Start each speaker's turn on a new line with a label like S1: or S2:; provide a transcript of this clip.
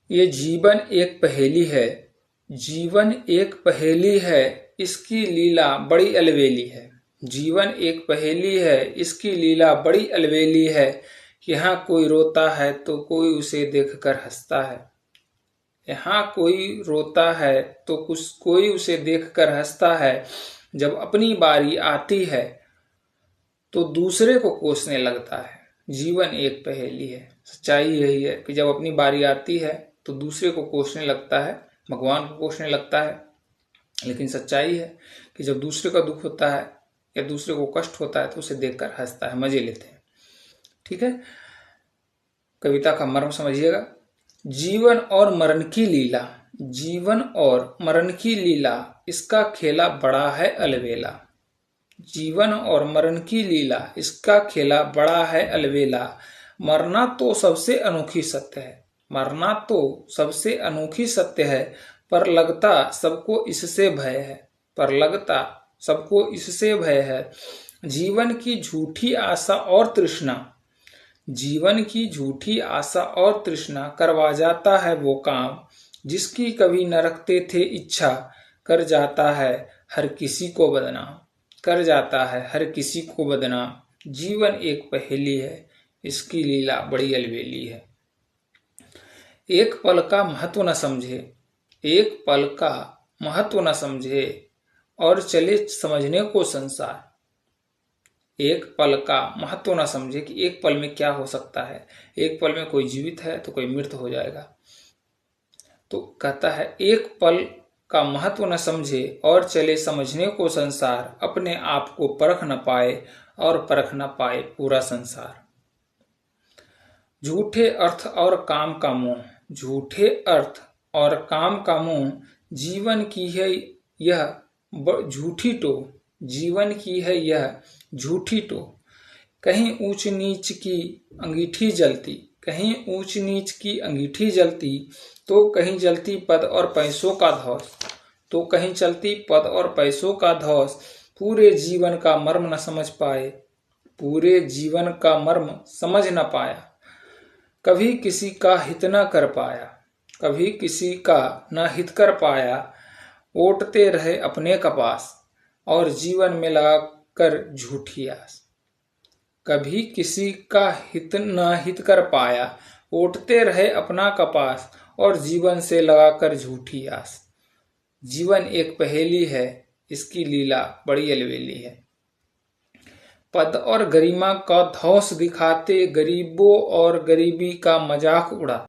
S1: ये जीवन एक पहेली है, जीवन एक पहेली है, इसकी लीला बड़ी अलबेली है। जीवन एक पहेली है, इसकी लीला बड़ी अलबेली है। यहाँ कोई रोता है तो कोई उसे देखकर हंसता है। यहाँ कोई रोता है तो कुछ कोई उसे देखकर हंसता है। जब अपनी बारी आती है तो दूसरे को कोसने लगता है। जीवन एक पहेली है। सच्चाई यही है कि जब अपनी बारी आती है तो दूसरे को कोसने लगता है, भगवान को कोसने लगता है। लेकिन सच्चाई है कि जब दूसरे का दुख होता है या दूसरे को कष्ट होता है तो उसे देखकर हंसता है, मजे लेते हैं। ठीक है, कविता का मर्म समझिएगा। जीवन और मरण की लीला, जीवन और मरण की लीला, इसका खेला बड़ा है अलबेला। जीवन और मरण की लीला, इसका खेला बड़ा है अलबेला। मरना तो सबसे अनोखी सत्य है, मरना तो सबसे अनोखी सत्य है। पर लगता सबको इससे भय है, पर लगता सबको इससे भय है। जीवन की झूठी आशा और तृष्णा, जीवन की झूठी आशा और तृष्णा करवा जाता है वो काम जिसकी कभी न रखते थे इच्छा। कर जाता है हर किसी को बदनाम, कर जाता है हर किसी को बदनाम। जीवन एक पहेली है, इसकी लीला बड़ी अलबेली है। एक पल का महत्व न समझे, एक पल का महत्व न समझे और चले समझने को संसार। एक पल का महत्व न समझे कि एक पल में क्या हो सकता है। एक पल में कोई जीवित है तो कोई मृत हो जाएगा। तो कहता है एक पल का महत्व न समझे और चले समझने को संसार। अपने आप को परख न पाए और परख न पाए पूरा संसार। झूठे अर्थ और काम का मोह, झूठे अर्थ और काम का मोह, जीवन की है यह झूठी टो, जीवन की है यह झूठी टो। कहीं ऊंच नीच की अंगीठी जलती, कहीं ऊंच नीच की अंगीठी जलती, तो कहीं जलती पद और पैसों का धौस, तो कहीं चलती पद और पैसों का धौस। पूरे जीवन का मर्म न समझ पाए, पूरे जीवन का मर्म समझ न पाया। कभी किसी का हित न कर पाया, कभी किसी का न हित कर पाया। ओटते रहे अपने कपास और जीवन में लगा कर झूठी आस। कभी किसी का हित न हित कर पाया, ओटते रहे अपना कपास और जीवन से लगाकर झूठी आस। जीवन एक पहेली है, इसकी लीला बड़ी अलबेली है। पद और गरिमा का धौस दिखाते गरीबों और गरीबी का मजाक उड़ा।